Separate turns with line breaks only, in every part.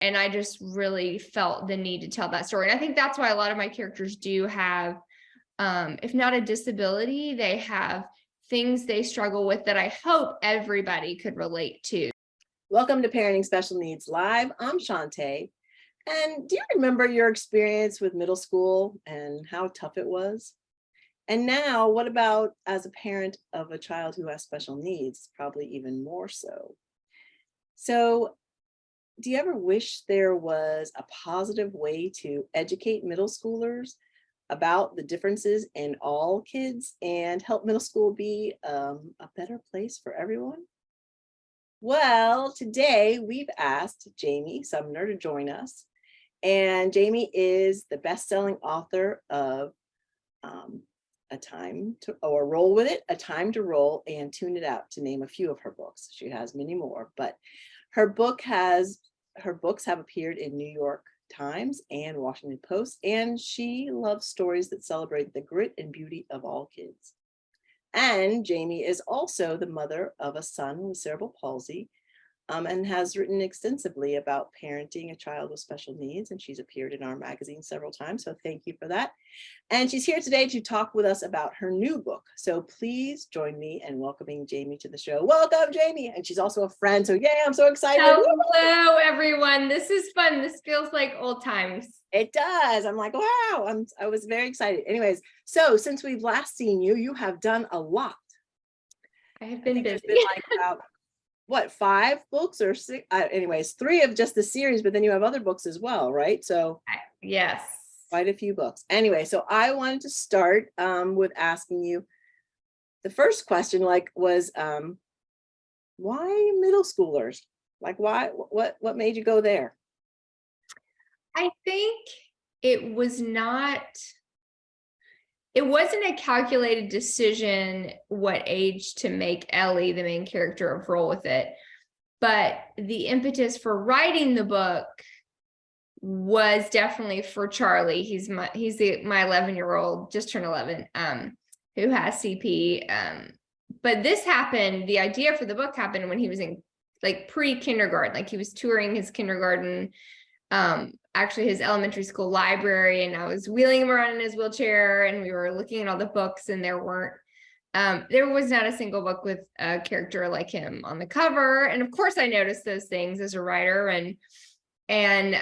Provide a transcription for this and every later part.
And I just really felt the need to tell that story. And I think that's why a lot of my characters do have, if not a disability, they have things they struggle with that I hope everybody could relate to.
Welcome to Parenting Special Needs Live. I'm Shantae. And do you remember your experience with middle school and how tough it was? And now, what about as a parent of a child who has special needs? Probably even more so. So, do you ever wish there was a positive way to educate middle schoolers about the differences in all kids and help middle school be a better place for everyone? Well, today we've asked Jamie Sumner to join us. And Jamie is the best-selling author of A Time to Roll With It, A Time to Roll, and Tune It Out, to name a few of her books. She has many more, but her books have appeared in New York Times and Washington Post, and she loves stories that celebrate the grit and beauty of all kids. And Jamie is also the mother of a son with cerebral palsy, and has written extensively about parenting a child with special needs. And she's appeared in our magazine several times. So thank you for that. And she's here today to talk with us about her new book. So please join me in welcoming Jamie to the show. Welcome, Jamie. And she's also a friend. So yeah, I'm so excited.
Hello, everyone. This is fun. This feels like old times.
It does. I'm like, wow. I was very excited. Anyways, so since we've last seen you, you have done a lot.
I have been busy.
Been like about, what, 5 books or 6? Anyways, 3 of just the series, but then you have other books as well, right? So
yes,
quite a few books. Anyway, so I wanted to start with asking you, the first question was why middle schoolers? Like, why? What made you go there?
I think it wasn't a calculated decision what age to make Ellie the main character of Roll With It, but the impetus for writing the book was definitely for Charlie. He's my 11-year-old, just turned 11, who has CP. But this happened, the idea for the book happened when he was in like pre-kindergarten, like he was touring his kindergarten, actually his elementary school library, and I was wheeling him around in his wheelchair, and we were looking at all the books, and there was not a single book with a character like him on the cover. And of course I noticed those things as a writer, and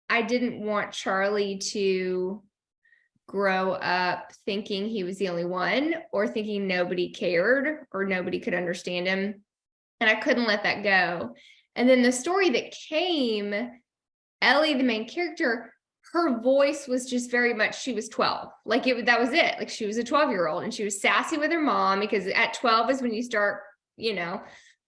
I didn't want Charlie to grow up thinking he was the only one, or thinking nobody cared or nobody could understand him. And I couldn't let that go. And then the story that came, Ellie, the main character, her voice was just very much, she was 12. Like that was it. Like she was a 12-year-old, and she was sassy with her mom, because at 12 is when you start,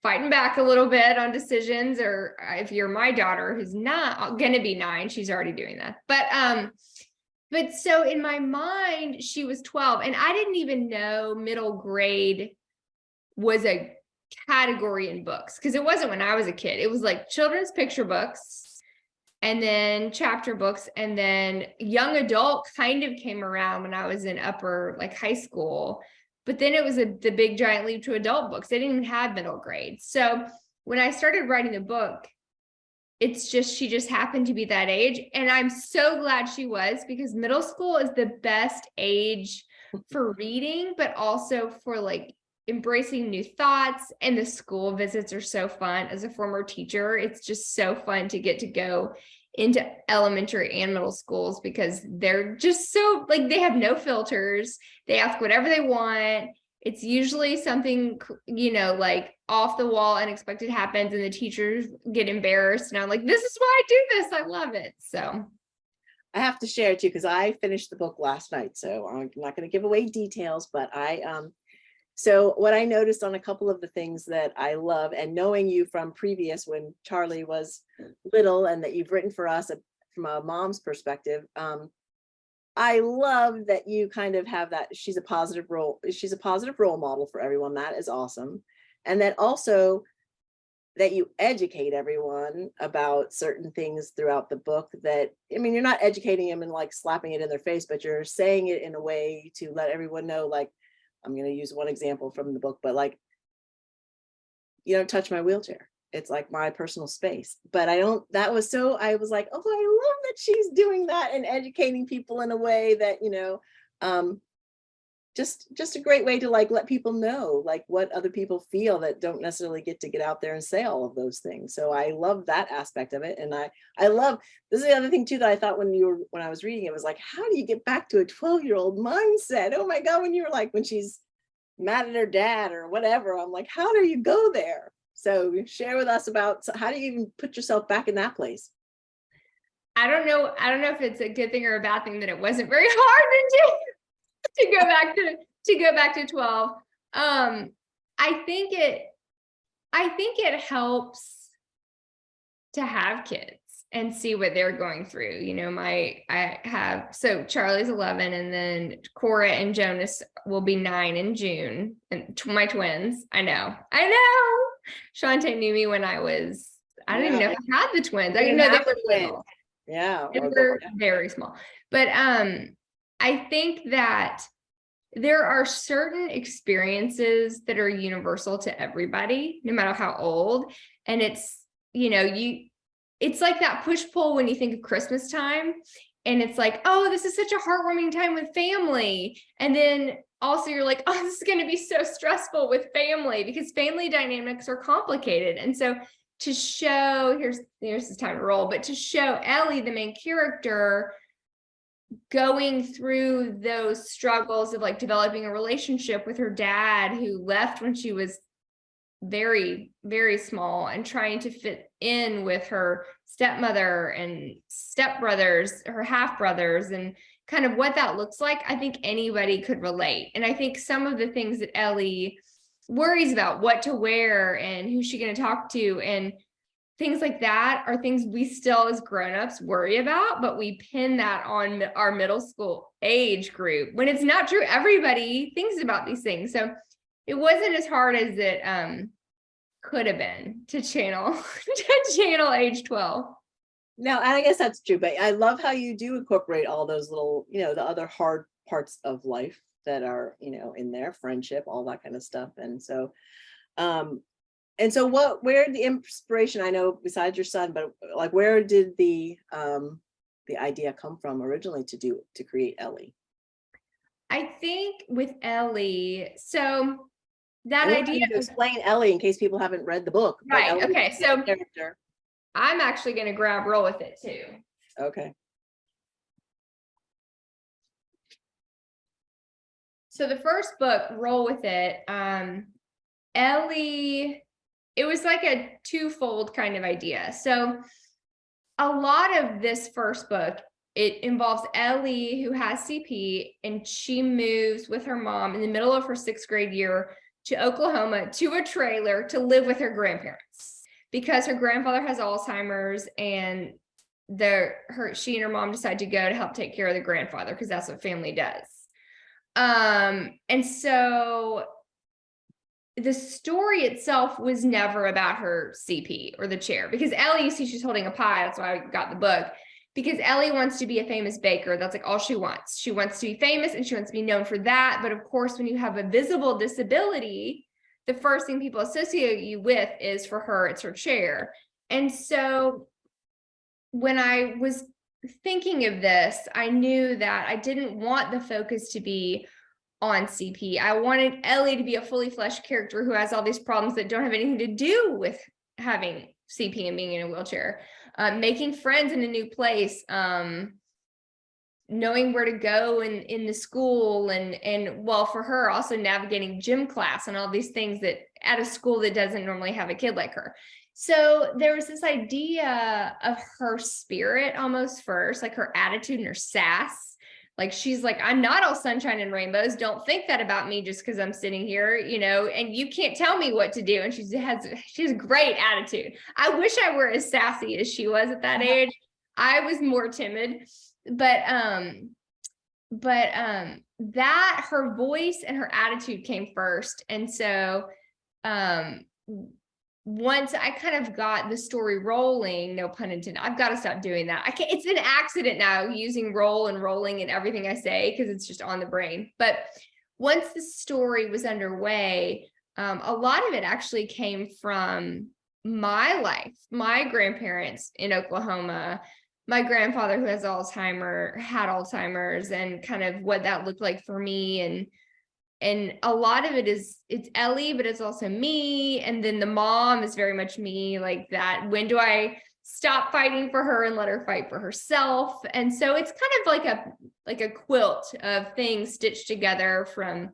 fighting back a little bit on decisions. Or if you're my daughter, who's not going to be 9, she's already doing that. But so in my mind, she was 12, and I didn't even know middle grade was a category in books, because it wasn't when I was a kid. It was like children's picture books, and then chapter books, and then young adult kind of came around when I was in upper, like high school. But then it was the big giant leap to adult books. They didn't even have middle grade. So when I started writing the book, she just happened to be that age. And I'm so glad she was, because middle school is the best age for reading, but also for like embracing new thoughts. And the school visits are so fun. As a former teacher, it's just so fun to get to go into elementary and middle schools, because they're just so, like, they have no filters. They ask whatever they want. It's usually something, like off the wall, unexpected happens, and the teachers get embarrassed. And I'm like, this is why I do this. I love it. So
I have to share it too, because I finished the book last night. So I'm not going to give away details, but so what I noticed on a couple of the things that I love, and knowing you from previous when Charlie was little, and that you've written for us from a mom's perspective, I love that you kind of have that she's a positive role model for everyone. That is awesome. And that also that you educate everyone about certain things throughout the book. That, I mean, you're not educating them and like slapping it in their face, but you're saying it in a way to let everyone know, like, I'm going to use one example from the book, but like, you don't touch my wheelchair. it's like my personal space. But I was like, oh, I love that she's doing that and educating people in a way that, just a great way to like let people know like what other people feel that don't necessarily get out there and say all of those things. So I love that aspect of it. And I love, this is the other thing too that I thought when I was reading it, was like, how do you get back to a 12-year-old mindset? Oh my God, when she's mad at her dad or whatever, I'm like, how do you go there? So share with us about, how do you even put yourself back in that place?
I don't know if it's a good thing or a bad thing that it wasn't very hard to go back to 12. I think it helps to have kids and see what they're going through. So Charlie's 11, and then Cora and Jonas will be 9 in June, and my twins. I know. Shantae knew me when I didn't even know if I had the twins. I didn't know they were little.
Yeah.
They were very small. But I think that there are certain experiences that are universal to everybody, no matter how old. And it's, it's like that push-pull when you think of Christmas time. And it's like, oh, this is such a heartwarming time with family. And then also you're like, oh, this is going to be so stressful with family, because family dynamics are complicated. And so to show, here's this time to roll, but to show Ellie, the main character, going through those struggles of like developing a relationship with her dad, who left when she was very, very small, and trying to fit in with her stepmother and stepbrothers, her half brothers, and kind of what that looks like. I think anybody could relate. And I think some of the things that Ellie worries about, what to wear and who's she going to talk to and things like that, are things we still as grownups worry about, but we pin that on our middle school age group, when it's not true. Everybody thinks about these things. So it wasn't as hard as it could have been to channel age 12.
No, and I guess that's true, but I love how you do incorporate all those little, the other hard parts of life that are, in there, friendship, all that kind of stuff. And so where the inspiration, I know besides your son, but like, where did the idea come from originally to create Ellie?
I think with Ellie, so that idea,
to explain Ellie in case people haven't read the book.
Right.
Ellie,
okay. So
character.
I'm actually going to roll with it too.
Okay.
So the first book, Roll With It, Ellie, it was like a twofold kind of idea. So a lot of this first book, it involves Ellie, who has CP, and she moves with her mom in the middle of her 6th grade year to Oklahoma, to a trailer, to live with her grandparents, because her grandfather has Alzheimer's, and she and her mom decide to go to help take care of the grandfather, because that's what family does. And so the story itself was never about her CP or the chair, because Ellie, you see she's holding a pie. That's why I got the book, because Ellie wants to be a famous baker. That's like all she wants. She wants to be famous and she wants to be known for that. But of course, when you have a visible disability, the first thing people associate you with is, for her, it's her chair. And so when I was thinking of this, I knew that I didn't want the focus to be on CP. I wanted Ellie to be a fully fleshed character who has all these problems that don't have anything to do with having CP and being in a wheelchair, making friends in a new place, knowing where to go in the school, and well, for her, also navigating gym class and all these things that at a school that doesn't normally have a kid like her. So there was this idea of her spirit almost first, like her attitude and her sass. Like, she's like, I'm not all sunshine and rainbows. Don't think that about me just because I'm sitting here, and you can't tell me what to do. And she has great attitude. I wish I were as sassy as she was at that age. I was more timid, but that her voice and her attitude came first. And so once I kind of got the story rolling, no pun intended, I've got to stop doing that. I can't, it's an accident now, using roll and rolling in everything I say, because it's just on the brain. But once the story was underway, a lot of it actually came from my life, my grandparents in Oklahoma, my grandfather who has had Alzheimer's, and kind of what that looked like for me. And a lot of it's Ellie, but it's also me. And then the mom is very much me, like that. When do I stop fighting for her and let her fight for herself? And so it's kind of like a quilt of things stitched together from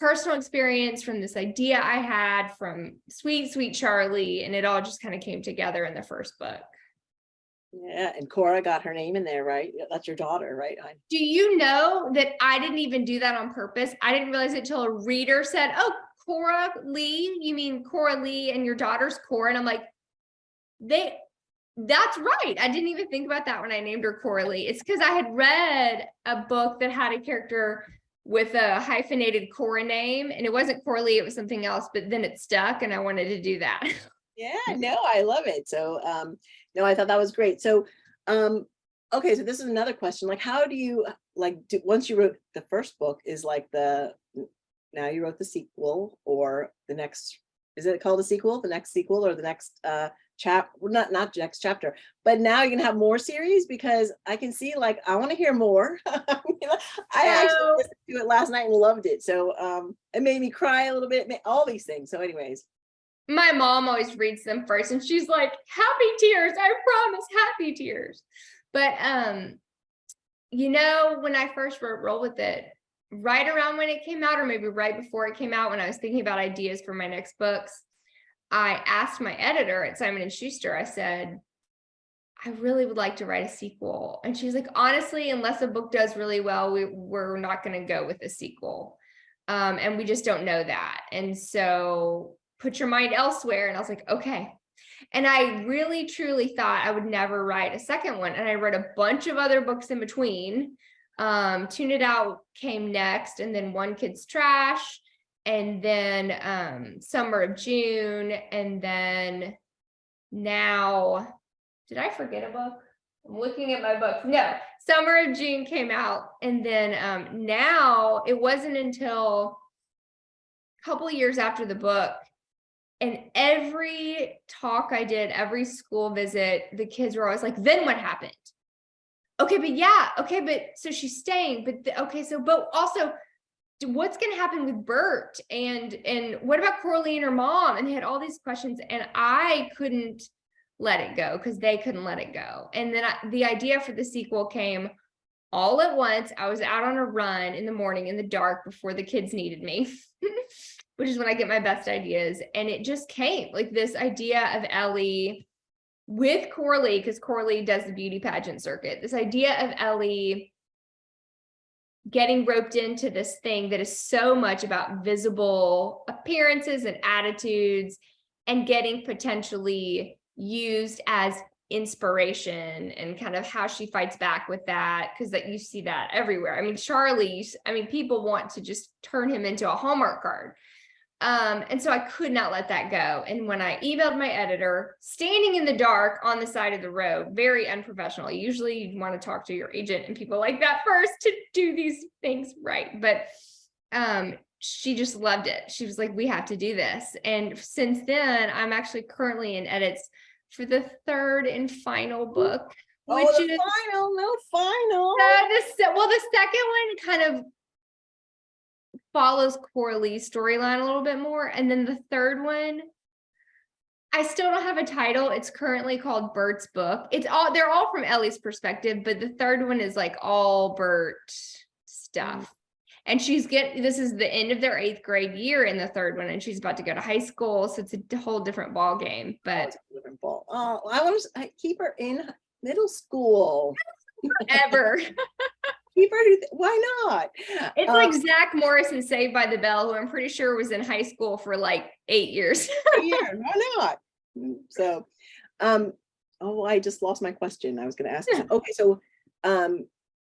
personal experience, from this idea I had from sweet Charlie, and it all just kind of came together in the first book.
Yeah, and Cora got her name in there, right? That's your daughter, right?
Do you know that I didn't even do that on purpose? I didn't realize it till a reader said, "Oh, Cora Lee, you mean Cora Lee and your daughter's Cora?" And I'm like, that's right. I didn't even think about that when I named her Cora Lee. It's because I had read a book that had a character with a hyphenated Cora name, and it wasn't Cora Lee, it was something else, but then it stuck and I wanted to do that.
Yeah, no, I love it. So no, I thought that was great. So okay, so this is another question. Like, how do you once you wrote the first book, is like now you wrote the sequel, or the next, is it called a sequel, the next sequel, or the next not next chapter, but now you can have more series? Because I can see, like, I want to hear more. I actually listened to it last night and loved it. So it made me cry a little bit, all these things. So anyways,
my mom always reads them first and she's like, happy tears, I promise, happy tears. But when I first wrote Roll With It, right around when it came out, or maybe right before it came out, when I was thinking about ideas for my next books, I asked my editor at Simon & Schuster, I said, I really would like to write a sequel. And she's like, honestly, unless a book does really well, we're not going to go with a sequel. And we just don't know that. And so put your mind elsewhere. And I was like, okay. And I really, truly thought I would never write a second one. And I wrote a bunch of other books in between. Tune It Out came next, and then One Kid's Trash, and then Summer of June, and then now, did I forget a book? I'm looking at my books. No, Summer of June came out. And then now, it wasn't until a couple of years after the book, and every talk I did, every school visit, the kids were always like, then what happened? Okay, but yeah, okay, but so she's staying, but also, what's going to happen with Bert? And what about Coralie and her mom? And they had all these questions, and I couldn't let it go because they couldn't let it go. And then the idea for the sequel came all at once. I was out on a run in the morning in the dark before the kids needed me, which is when I get my best ideas. And it just came, like, this idea of Ellie with Coralie, because Coralie does the beauty pageant circuit, this idea of Ellie getting roped into this thing that is so much about visible appearances and attitudes, and getting potentially used as inspiration, and kind of how she fights back with that, because that you see that everywhere. I mean, Charlie, people want to just turn him into a Hallmark card. And so I could not let that go. And when I emailed my editor, standing in the dark on the side of the road, very unprofessional. Usually you want to talk to your agent and people like that first to do these things right. But she just loved it. She was like, we have to do this. And since then, I'm actually currently in edits for the third and final book.
final.
The second one kind of follows Coralie's storyline a little bit more. And then the third one, I still don't have a title. It's currently called Bert's Book. They're all from Ellie's perspective, but the third one is like all Bert stuff. And this is the end of their 8th grade year in the third one, and she's about to go to high school. So it's a whole different ball game. But
I want to keep her in middle school
forever.
Keep her. Why not?
It's like Zach Morris in Saved by the Bell, who I'm pretty sure was in high school for like 8 years.
Yeah, why not? So, I just lost my question. I was going to ask. Okay, so,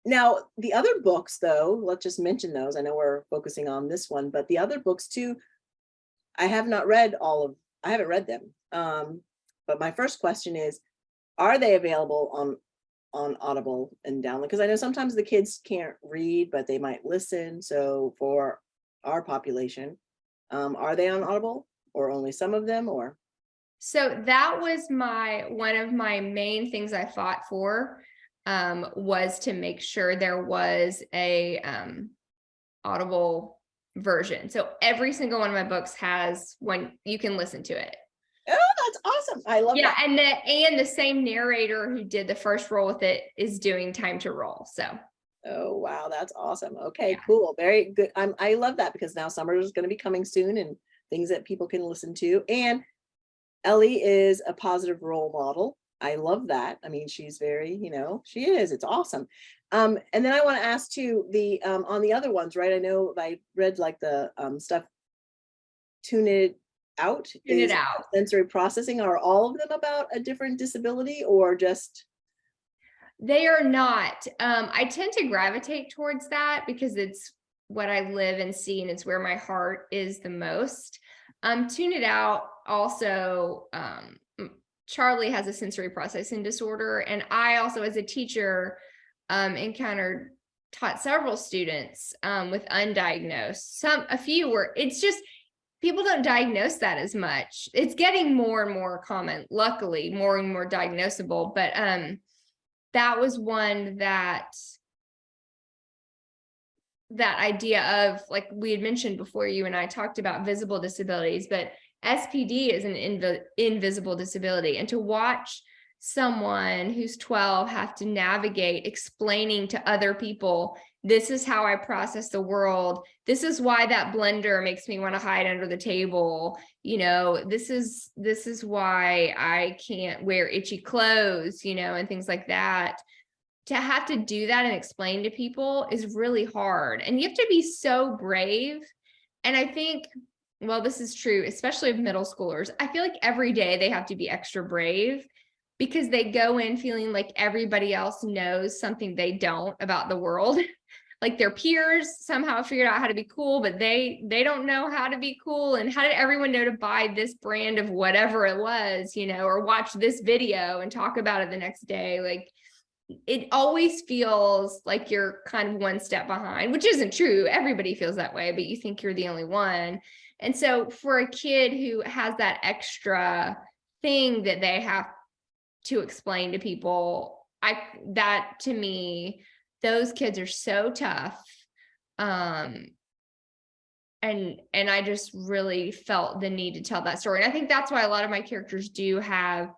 now the other books, though, let's just mention those. I know we're focusing on this one, but the other books too, I haven't read them. But my first question is, are they available on Audible and download? Because I know sometimes the kids can't read, but they might listen. So for our population, are they on Audible, or only some of them, or?
So that was one of my main things I fought for, was to make sure there was a Audible version. So every single one of my books has one, you can listen to it.
Oh, that's awesome. I love
Yeah,
that.
and the same narrator who did the first roll with it is doing Time to Roll. So
Oh, wow, that's awesome. Okay,
yeah.
cool. Very good. I love that because now summer is going to be coming soon and things that people can listen to. And Ellie is a positive role model. I love that. I mean, she's very, she is. It's awesome. And then I want to ask too, the on the other ones, right? I know I read like the stuff, Tune It Out
Tune it
is
out.
sensory processing. Are all of them about a different disability or just?
They are not. I tend to gravitate towards that because it's what I live and see, and it's where my heart is the most. Tune It Out also, Charlie has a sensory processing disorder, and I also, as a teacher, taught several students with undiagnosed. A few were. It's just people don't diagnose that as much. It's getting more and more common, luckily, more and more diagnosable, but that was one that idea of, like we had mentioned before, you and I talked about visible disabilities, but SPD is an invisible disability. And to watch someone who's 12 have to navigate explaining to other people, this is how I process the world. This is why that blender makes me want to hide under the table. This is why I can't wear itchy clothes, and things like that. To have to do that and explain to people is really hard. And you have to be so brave. And I think, well, this is true, especially of middle schoolers. I feel like every day they have to be extra brave because they go in feeling like everybody else knows something they don't about the world. Like their peers somehow figured out how to be cool, but they don't know how to be cool. And how did everyone know to buy this brand of whatever it was, or watch this video and talk about it the next day? Like, it always feels like you're kind of one step behind, which isn't true. Everybody feels that way, but you think you're the only one. And so for a kid who has that extra thing that they have to explain to people, that to me, those kids are so tough. And I just really felt the need to tell that story. And I think that's why a lot of my characters do have,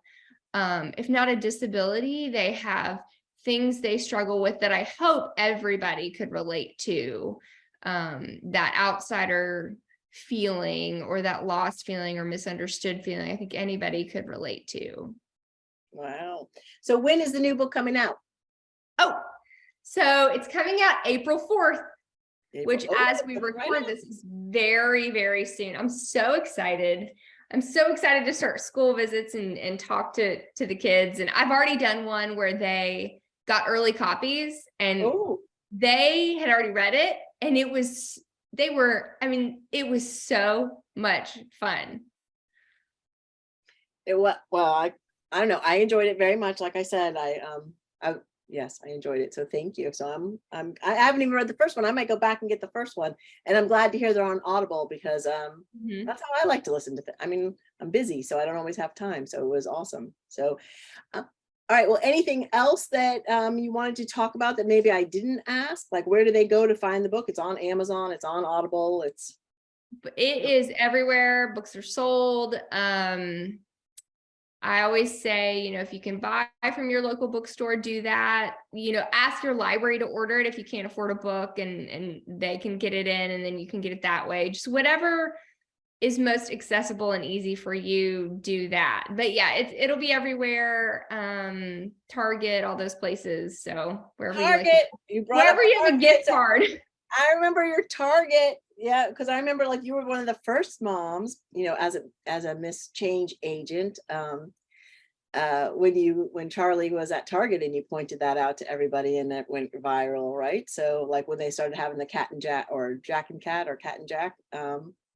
if not a disability, they have things they struggle with that I hope everybody could relate to, that outsider feeling or that lost feeling or misunderstood feeling. I think anybody could relate to.
Wow. So when is the new book coming out?
Oh, so it's coming out April 4th, which
Oh,
as we record this is very, very soon. I'm so excited. I'm so excited to start school visits and talk to the kids. And I've already done one where they got early copies and they had already read it. And it was so much fun.
I don't know. I enjoyed it very much. Like I said, yes, I enjoyed it. So thank you. So I haven't even read the first one. I might go back and get the first one. And I'm glad to hear they're on Audible because that's how I like to listen to I mean, I'm busy, so I don't always have time. So it was awesome. So, all right. Well, anything else that you wanted to talk about that maybe I didn't ask? Like, where do they go to find the book? It's on Amazon. It's on Audible.
It is everywhere. Books are sold. I always say, if you can buy from your local bookstore, do that. Ask your library to order it if you can't afford a book, and they can get it in, and then you can get it that way. Just whatever is most accessible and easy for you, do that. But yeah, it'll be everywhere. Target, all those places. So wherever you have a gift card.
I remember your Target. Yeah, because I remember like you were one of the first moms, as a Miss Change agent, when Charlie was at Target and you pointed that out to everybody and that went viral, right? So like when they started having the Cat and Jack or Jack and Cat or Cat and Jack.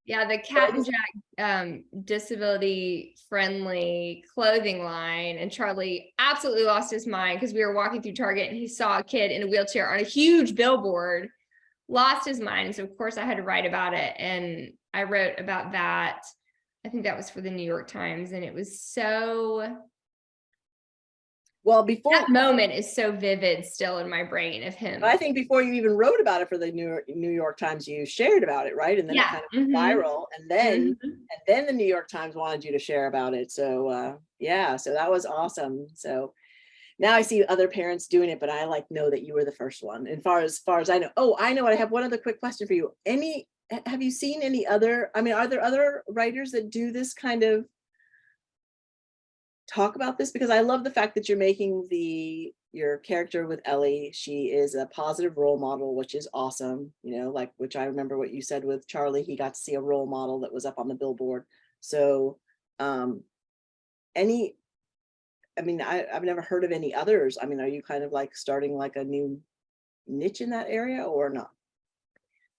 Yeah, the Cat and Jack disability friendly clothing line, and Charlie absolutely lost his mind because we were walking through Target and he saw a kid in a wheelchair on a huge billboard. Lost his mind. So of course I had to write about it, and I wrote about that. I think that was for the New York Times. And it was so,
Well, before,
that moment is so vivid still in my brain of him.
I think before you even wrote about it for the New York Times, you shared about it, right? And then it
Yeah.
kind of went viral, and then
Mhm.
the New York Times wanted you to share about it. So yeah, so that was awesome. So now I see other parents doing it, but I like know that you were the first one. And far as I know. Oh, I know. I have one other quick question for you. Have you seen any other? I mean, are there other writers that do this kind of talk about this? Because I love the fact that you're making your character with Ellie. She is a positive role model, which is awesome. You know, like, which I remember what you said with Charlie. He got to see a role model that was up on the billboard. So, any I mean, I've never heard of any others. I mean, are you kind of like starting like a new niche in that area or not?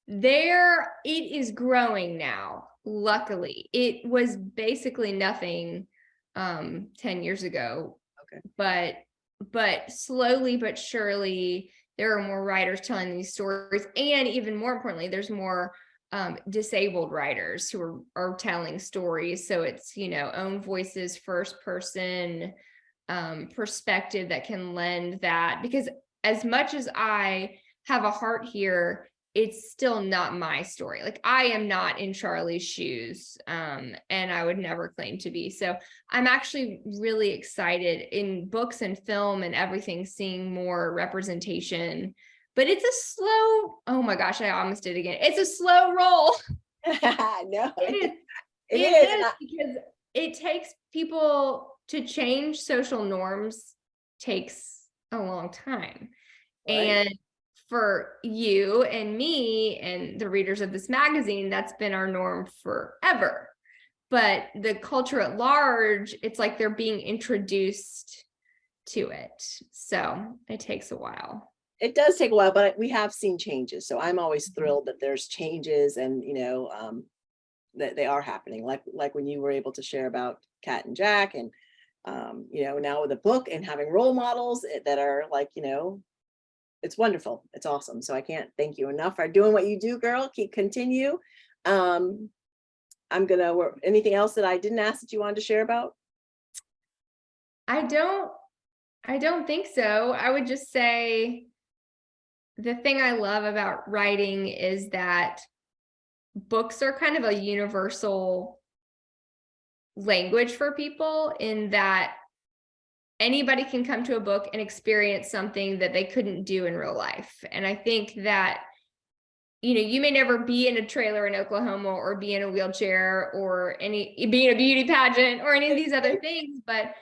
It is growing now. Luckily, it was basically nothing 10 years ago,
Okay.
but slowly but surely there are more writers telling these stories, and even more importantly, there's more disabled writers who are telling stories. So it's, own voices, first person perspective that can lend that, because as much as I have a heart here, it's still not my story. Like, I am not in Charlie's shoes, and I would never claim to be. So I'm actually really excited in books and film and everything, seeing more representation. But it's a slow, oh my gosh, I almost did it again. It's a slow roll.
No,
It is.
it
It
is.
is, because it takes people to change social norms, takes a long time.
Right.
And for you and me and the readers of this magazine, that's been our norm forever. But the culture at large, it's like they're being introduced to it. So it takes a while.
It does take a while, but we have seen changes. So I'm always
Mhm.
thrilled that there's changes, and that they are happening. Like when you were able to share about Kat and Jack, and now with a book and having role models that are like, it's wonderful. It's awesome. So I can't thank you enough for doing what you do, girl. Continue. Um, anything else that I didn't ask that you wanted to share about?
I don't I don't think so. I would just say the thing I love about writing is that books are kind of a universal language for people, in that anybody can come to a book and experience something that they couldn't do in real life. And I think that, you may never be in a trailer in Oklahoma, or be in a wheelchair, or be in a beauty pageant, or any of these other things, but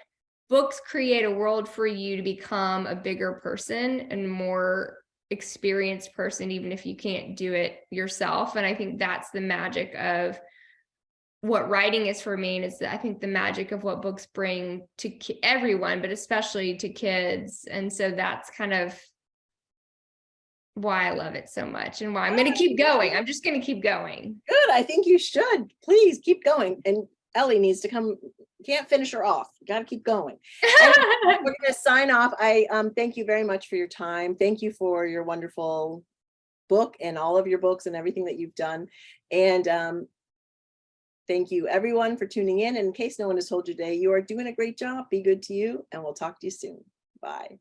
books create a world for you to become a bigger person and more experienced person, even if you can't do it yourself. And I think that's the magic of what writing is for me, and is I think the magic of what books bring to everyone, but especially to kids. And so that's kind of why I love it so much, and why I'm going to keep going. I'm just going to keep going.
Good. I think you should. Please keep going. And Ellie needs to come. Can't finish her off. You got to keep going. And we're going to sign off. I thank you very much for your time. Thank you for your wonderful book and all of your books and everything that you've done. And thank you everyone for tuning in. And in case no one has told you today, you are doing a great job. Be good to you, and we'll talk to you soon. Bye.